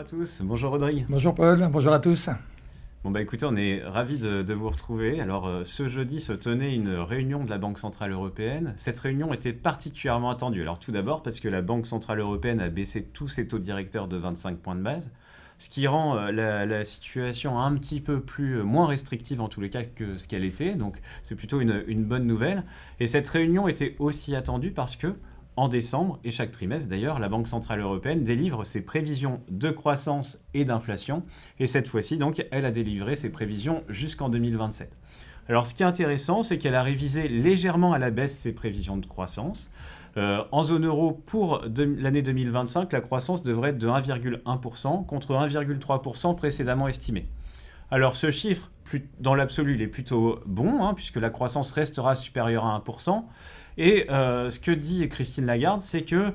à tous, bonjour Rodrigue. Bonjour Paul, bonjour à tous. Bon bah écoutez, on est ravis de vous retrouver. Alors ce jeudi se tenait une réunion de la Banque Centrale Européenne. Cette réunion était particulièrement attendue. Alors tout d'abord parce que la Banque Centrale Européenne a baissé tous ses taux directeurs de 25 points de base, ce qui rend la situation un petit peu moins restrictive en tous les cas que ce qu'elle était. Donc c'est plutôt une bonne nouvelle. Et cette réunion était aussi attendue parce que en décembre, et chaque trimestre d'ailleurs, la Banque Centrale Européenne délivre ses prévisions de croissance et d'inflation. Et cette fois-ci, donc, elle a délivré ses prévisions jusqu'en 2027. Alors ce qui est intéressant, c'est qu'elle a révisé légèrement à la baisse ses prévisions de croissance. En zone euro, pour l'année 2025, la croissance devrait être de 1,1% contre 1,3% précédemment estimé. Alors ce chiffre, dans l'absolu, il est plutôt bon, puisque la croissance restera supérieure à 1%. Et ce que dit Christine Lagarde, c'est que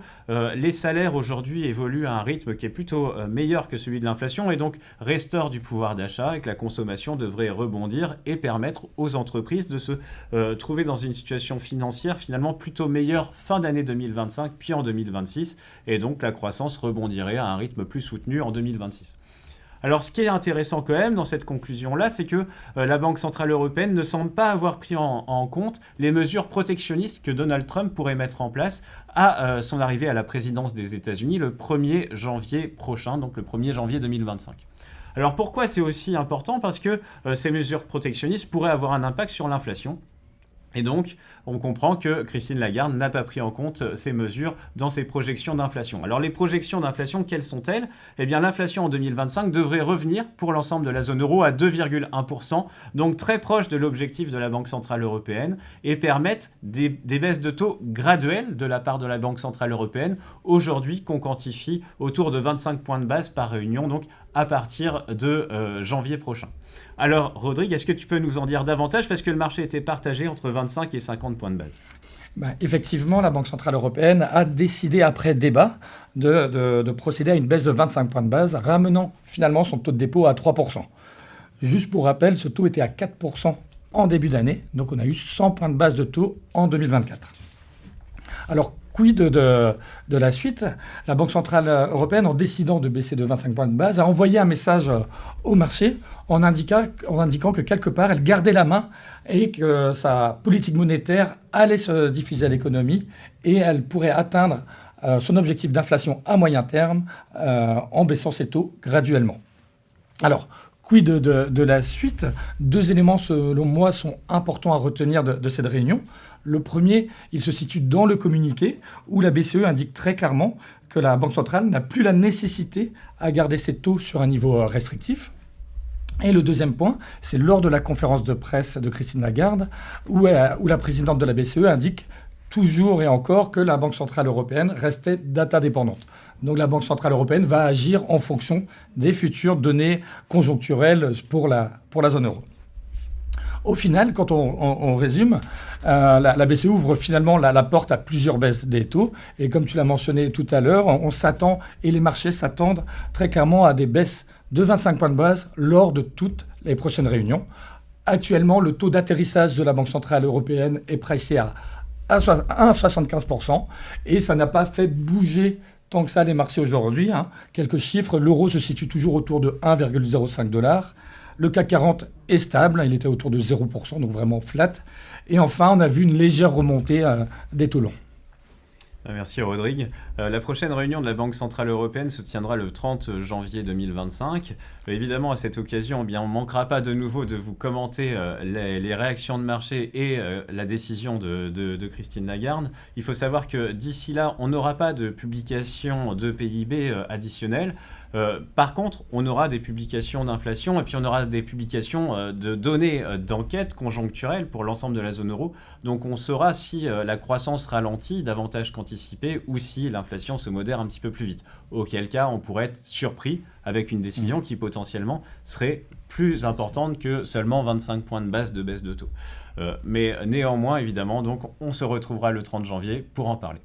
les salaires aujourd'hui évoluent à un rythme qui est plutôt meilleur que celui de l'inflation et donc restaure du pouvoir d'achat et que la consommation devrait rebondir et permettre aux entreprises de se trouver dans une situation financière finalement plutôt meilleure fin d'année 2025 puis en 2026 et donc la croissance rebondirait à un rythme plus soutenu en 2026. Alors ce qui est intéressant quand même dans cette conclusion-là, c'est que la Banque Centrale Européenne ne semble pas avoir pris en compte les mesures protectionnistes que Donald Trump pourrait mettre en place à son arrivée à la présidence des États-Unis le 1er janvier prochain, donc le 1er janvier 2025. Alors pourquoi c'est aussi important ? Parce que ces mesures protectionnistes pourraient avoir un impact sur l'inflation. Et donc, on comprend que Christine Lagarde n'a pas pris en compte ces mesures dans ses projections d'inflation. Alors, les projections d'inflation, quelles sont-elles ? Eh bien, l'inflation en 2025 devrait revenir pour l'ensemble de la zone euro à 2,1%, donc très proche de l'objectif de la Banque Centrale Européenne, et permettre des baisses de taux graduelles de la part de la Banque Centrale Européenne, aujourd'hui qu'on quantifie autour de 25 points de base par réunion, donc à partir de janvier prochain. Alors, Rodrigue, est-ce que tu peux nous en dire davantage parce que le marché était partagé entre 25 et 50 points de base ? Effectivement, la Banque Centrale Européenne a décidé, après débat, de procéder à une baisse de 25 points de base, ramenant finalement son taux de dépôt à 3%. Juste pour rappel, ce taux était à 4% en début d'année, donc on a eu 100 points de base de taux en 2024. Alors, quid de la suite ? La Banque Centrale Européenne, en décidant de baisser de 25 points de base, a envoyé un message au marché en indiquant que quelque part, elle gardait la main et que sa politique monétaire allait se diffuser à l'économie et elle pourrait atteindre son objectif d'inflation à moyen terme en baissant ses taux graduellement. Alors, quid de la suite ? Deux éléments, selon moi, sont importants à retenir de cette réunion. Le premier, il se situe dans le communiqué où la BCE indique très clairement que la Banque centrale n'a plus la nécessité à garder ses taux sur un niveau restrictif. Et le deuxième point, c'est lors de la conférence de presse de Christine Lagarde où la présidente de la BCE indique toujours et encore que la Banque centrale européenne restait data dépendante. Donc la Banque centrale européenne va agir en fonction des futures données conjoncturelles pour la zone euro. Au final, quand on résume, la BCE ouvre finalement la porte à plusieurs baisses des taux. Et comme tu l'as mentionné tout à l'heure, on s'attend, et les marchés s'attendent très clairement à des baisses de 25 points de base lors de toutes les prochaines réunions. Actuellement, le taux d'atterrissage de la Banque centrale européenne est pricé à 1,75%. Et ça n'a pas fait bouger tant que ça les marchés aujourd'hui. Quelques chiffres, l'euro se situe toujours autour de 1,05 $. Le CAC 40 est stable, il était autour de 0%, donc vraiment flat. Et enfin, on a vu une légère remontée des taux longs. Merci Rodrigue. La prochaine réunion de la Banque Centrale Européenne se tiendra le 30 janvier 2025. Évidemment, à cette occasion, on ne manquera pas de nouveau de vous commenter les réactions de marché et la décision de Christine Lagarde. Il faut savoir que d'ici là, on n'aura pas de publication de PIB additionnelle. Par contre, on aura des publications d'inflation et puis on aura des publications de données d'enquête conjoncturelles pour l'ensemble de la zone euro. Donc on saura si la croissance ralentit davantage qu'anticipé ou si l'inflation se modère un petit peu plus vite. Auquel cas, on pourrait être surpris avec une décision qui potentiellement serait plus importante que seulement 25 points de base de baisse de taux. Mais néanmoins, évidemment, donc, on se retrouvera le 30 janvier pour en parler.